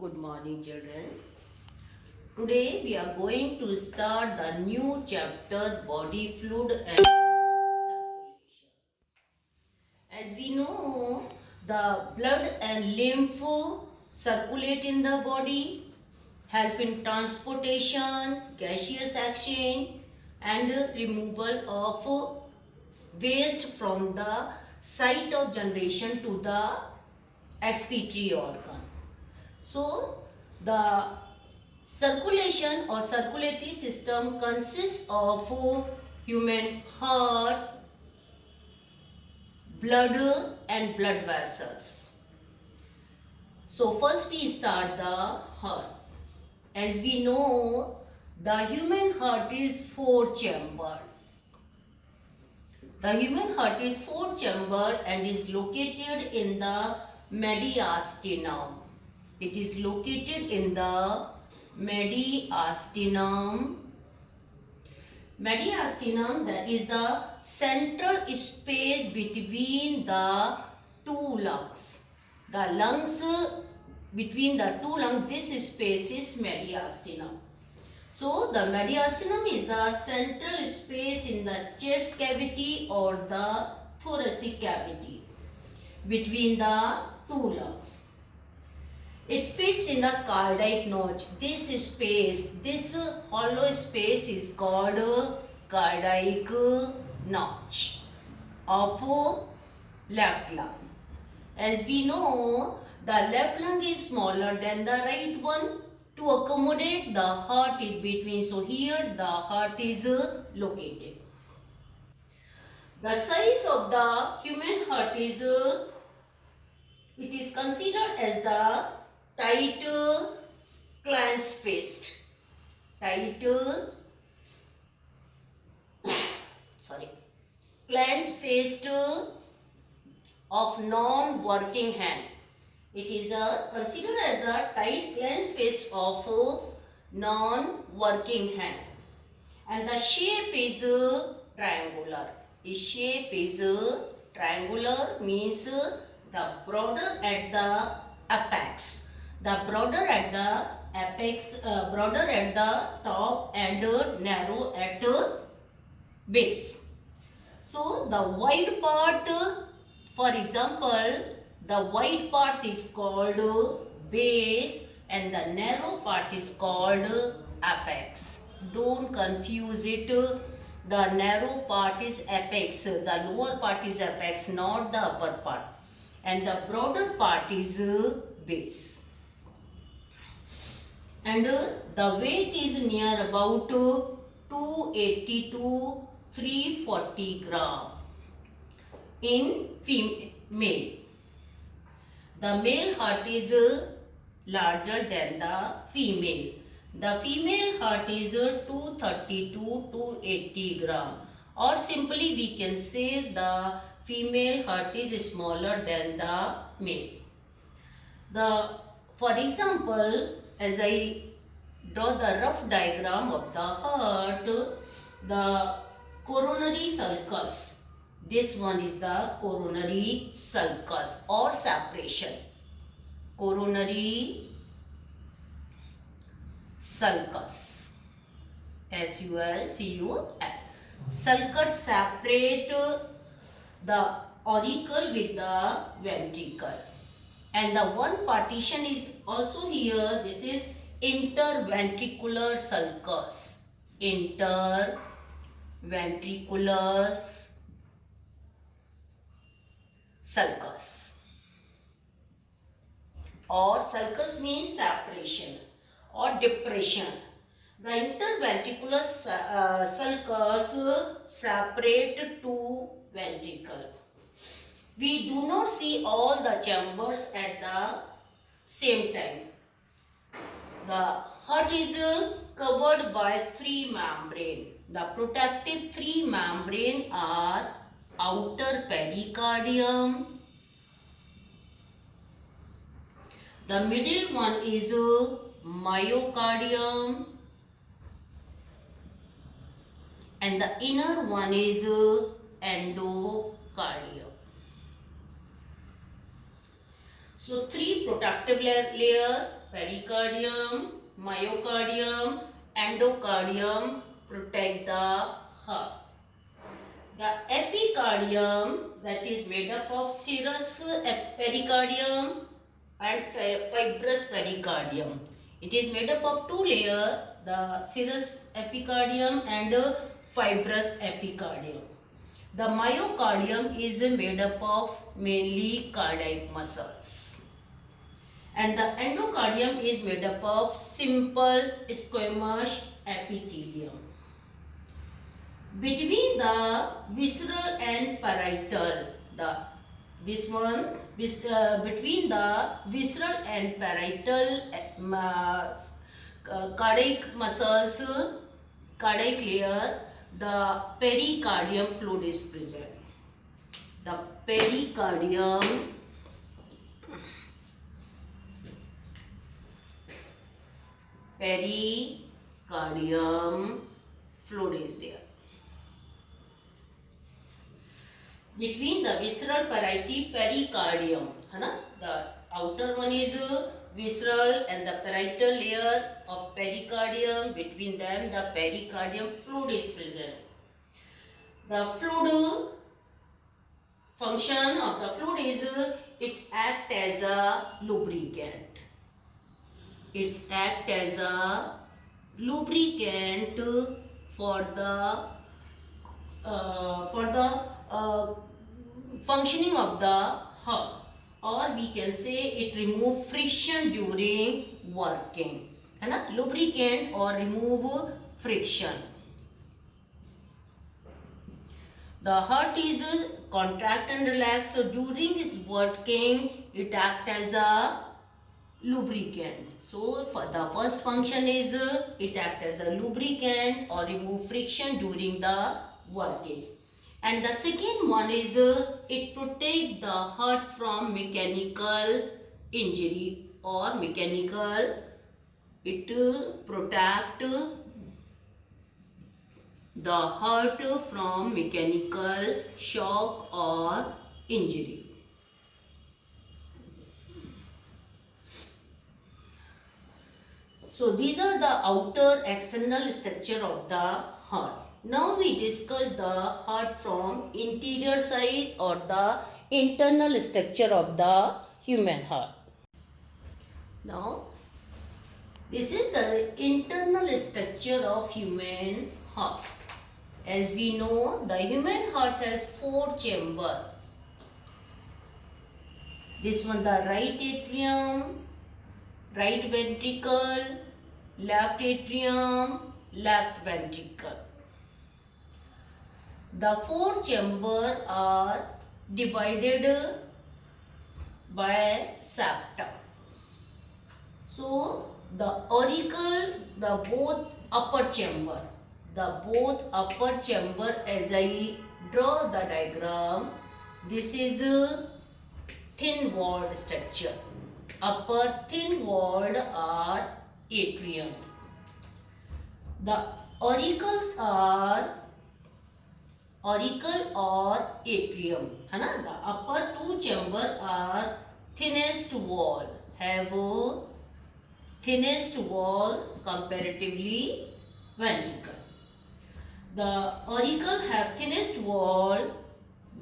Good morning, children. Today we are going to start the new chapter, body fluid and circulation. As we know, the blood and lymph circulate in the body, help in transportation, gaseous exchange, and removal of waste from the site of generation to the excretory organ. So, the circulation or circulatory system consists of human heart, blood and blood vessels. So, first we start the heart. As we know, the human heart is four-chambered. The human heart is four-chambered and is located in the mediastinum. It is located in the mediastinum. Mediastinum, that is the central space between the two lungs. The lungs, between the two lungs, this space is mediastinum. So, the mediastinum is the central space in the chest cavity or the thoracic cavity between the two lungs. It fits in a cardiac notch. This space, this hollow space is called cardiac notch of left lung. As we know, the left lung is smaller than the right one to accommodate the heart in between. So here the heart is located. The size of the human heart is, it is considered as the tight clenched fist. Clenched fist of non-working hand. It is considered as the tight clenched fist of non-working hand. And the shape is triangular. Its shape is triangular, means the broader at the apex. The broader at the apex, broader at the top and narrow at base. So, the wide part, for example, the wide part is called base and the narrow part is called apex. Don't confuse it. The narrow part is apex, the lower part is apex, not the upper part. And the broader part is base. And the weight is near about 280 to 340 gram in male. The male heart is larger than the female. The female heart is 230 to 280 gram, or simply we can say the female heart is smaller than the male. For example, as I draw the rough diagram of the heart, the coronary sulcus. This one is the coronary sulcus or separation. Coronary sulcus. S-U-L-C-U-S. Sulcus separate the auricle with the ventricle. And the one partition is also here. This is interventricular sulcus. Interventricular sulcus. Or sulcus means separation or depression. The interventricular sulcus separate two ventricle. We do not see all the chambers at the same time. The heart is covered by three membranes. The protective three membranes are outer pericardium. The middle one is myocardium. And the inner one is endocardium. So three protective layer, pericardium, myocardium, endocardium protect the heart. The epicardium, that is made up of serous pericardium and fibrous pericardium. It is made up of two layers, the serous epicardium and fibrous epicardium. The myocardium is made up of mainly cardiac muscles. And the endocardium is made up of simple squamous epithelium. Between the visceral and parietal, between the visceral and parietal cardiac muscles, cardiac layer, the pericardium fluid is present. The pericardium fluid is there. Between the visceral parietal pericardium, the outer one is visceral and the parietal layer of pericardium. Between them, the pericardium fluid is present. The fluid function of the fluid is it acts as a lubricant. It acts as a lubricant for the functioning of the heart, or we can say it remove friction during working. Lubricant or remove friction. The heart is contract and relax, so during its working it acts as a lubricant. So for the first function is it acts as a lubricant or remove friction during the working. And the second one is it protects the heart from mechanical injury or it protect the heart from mechanical shock or injury. So these are the outer external structure of the heart. Now we discuss the heart from interior side or the internal structure of the human heart. Now this is the internal structure of human heart. As we know, the human heart has 4 chambers. This one, the right atrium, right ventricle, left atrium, left ventricle. The 4 chambers are divided by septum. So the auricle, the both upper chamber, as I draw the diagram, this is a thin walled structure. Upper thin walled are atrium. The auricles are auricle or atrium. The upper 2 chambers are thinnest wall, have a thinnest wall comparatively ventricle. The auricle have thinnest wall,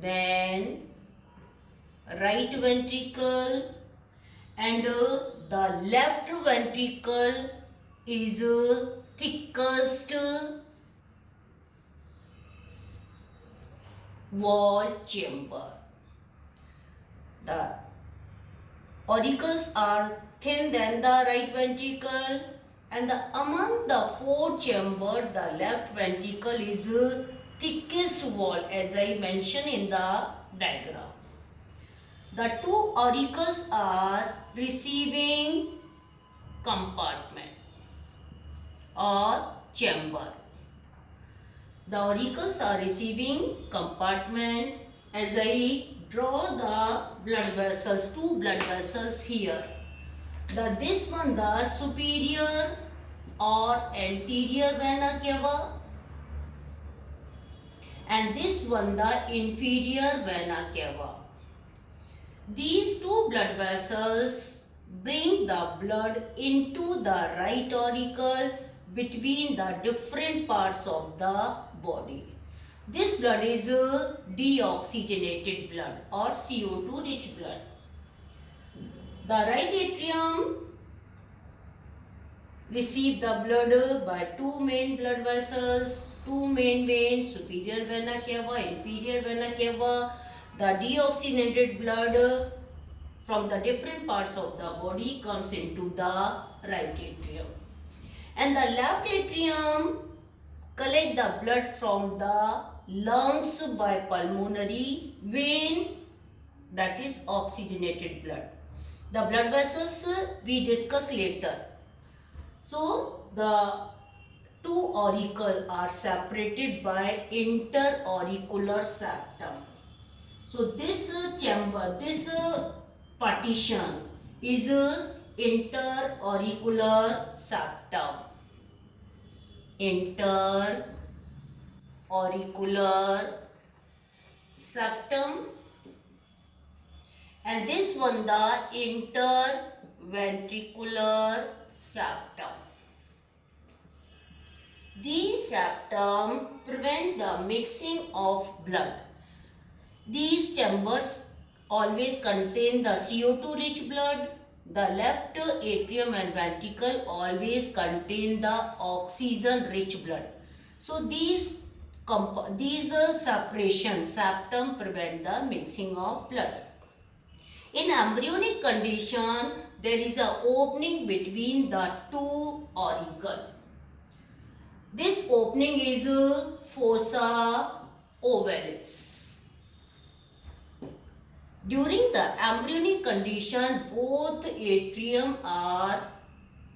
then right ventricle, and the left ventricle is thickest wall chamber. The auricles are thin than the right ventricle, and among the 4 chambers, the left ventricle is thickest wall, as I mentioned in the diagram. The 2 auricles are receiving compartment or chamber. The auricles are receiving compartment, as I draw the blood vessels, 2 blood vessels here. This one, the superior or anterior vena cava, and this one, the inferior vena cava. These two blood vessels bring the blood into the right auricle between the different parts of the body. This blood is deoxygenated blood or CO2 rich blood. The right atrium receive the blood by two main blood vessels, two main veins, superior vena cava, inferior vena cava. The deoxygenated blood from the different parts of the body comes into the right atrium. And the left atrium collect the blood from the lungs by pulmonary vein, that is oxygenated blood. The blood vessels we discuss later. So the two auricles are separated by interauricular septum. So this chamber, this partition is interauricular septum. Interauricular septum, and this one the interventricular septum. These septum prevent the mixing of blood. These chambers always contain the CO2 rich blood. The left atrium and ventricle always contain the oxygen rich blood. So these separation septum prevent the mixing of blood. In embryonic condition, there is an opening between the two auricles. This opening is fossa ovalis. During the embryonic condition, both atrium are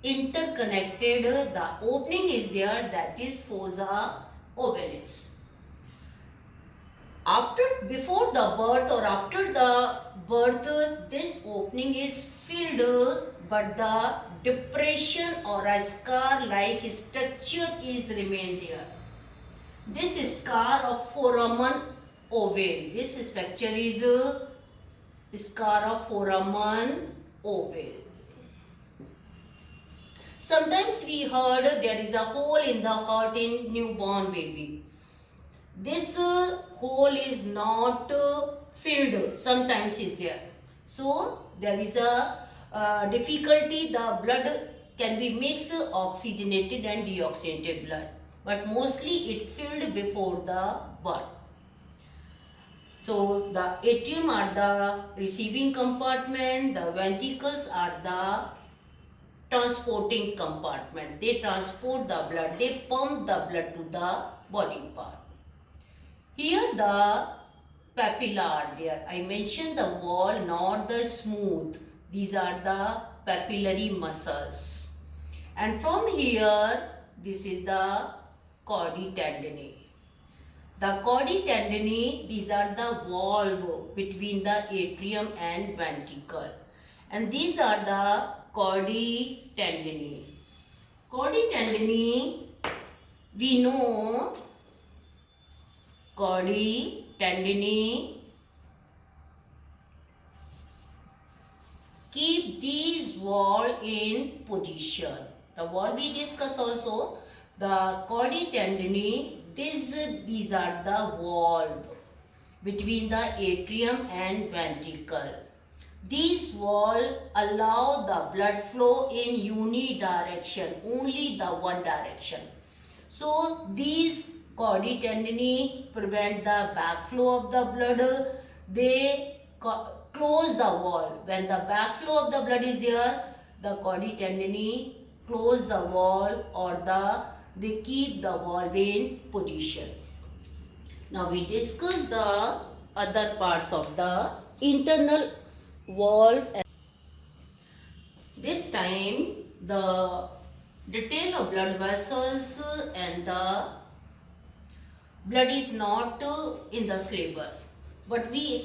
interconnected. The opening is there, that is fossa ovalis. Before the birth or after the birth, this opening is filled, but the depression or a scar-like structure is remain there. This is scar of foramen ovale. This structure is scar of foramen ovale. Sometimes we heard there is a hole in the heart in newborn baby. This hole is not filled, sometimes is there. So there is a difficulty, the blood can be mixed oxygenated and deoxygenated blood, but mostly it filled before the birth. So the atrium are the receiving compartment, the ventricles are the transporting compartment. They transport the blood, they pump the blood to the body part. Here the papilla are there. I mentioned the wall, not the smooth. These are the papillary muscles. And from here, this is the chordae tendineae. The chordae tendineae, these are the valve between the atrium and ventricle. And these are the chordae tendineae. Chordae tendineae, we know chordae tendineae keep these valve in position. The valve we discuss also. The chordae tendineae, these are the valve between the atrium and ventricle. These valves allow the blood flow in unidirection, only the one direction. So these chordae tendineae prevent the backflow of the blood. They close the valve. When the backflow of the blood is there, the chordae tendineae close the valve, or they keep the valve in position. Now we discuss the other parts of the internal valve. This time the detail of blood vessels and the blood is not in the syllabus, but we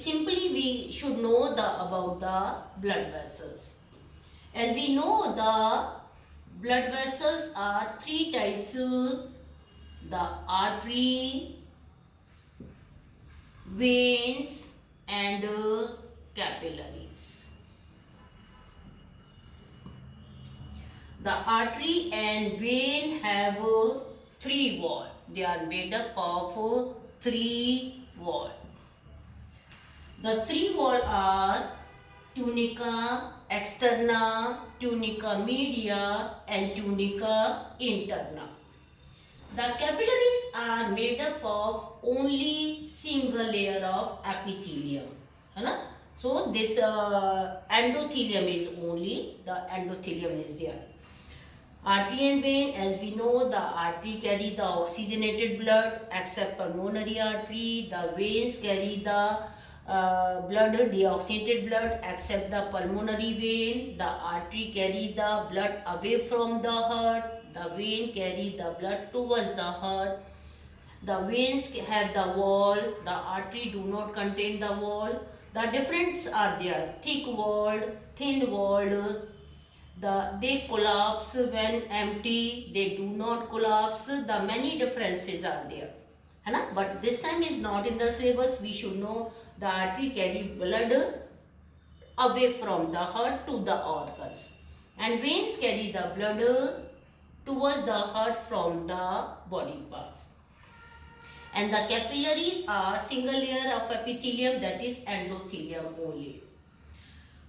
should know about the blood vessels. As we know, the blood vessels are three types: the artery, veins and capillaries. The artery and vein have three walls. They are made up of three walls. The three walls are tunica externa, tunica media, and tunica interna. The capillaries are made up of only single layer of epithelium. So this endothelium is only, the endothelium is there. Artery and vein, as we know, the artery carry the oxygenated blood except pulmonary artery. The veins carry the deoxygenated blood except the pulmonary vein. The artery carry the blood away from the heart. The vein carry the blood towards the heart. The veins have the wall. The artery do not contain the wall. The difference are there: thick walled, thin walled. They collapse when empty. They do not collapse. The many differences are there. But this time is not in the syllabus. We should know the artery carry blood away from the heart to the organs, and veins carry the blood towards the heart from the body parts. And the capillaries are single layer of epithelium, that is endothelium only.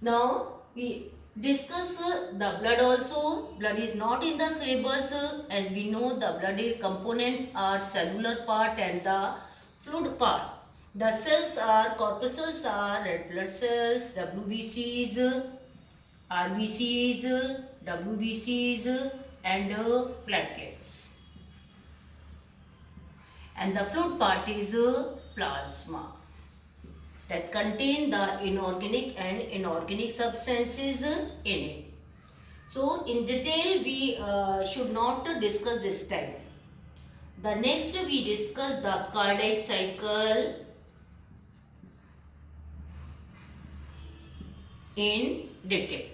Now we discuss the blood also. Blood is not in the syllabus. As we know, the blood components are cellular part and the fluid part. The cells are corpuscles are red blood cells, WBCs, RBCs, WBCs, and platelets. And the fluid part is plasma that contain the inorganic and inorganic substances in it. So in detail we should not discuss this time. The next we discuss the cardiac cycle in detail.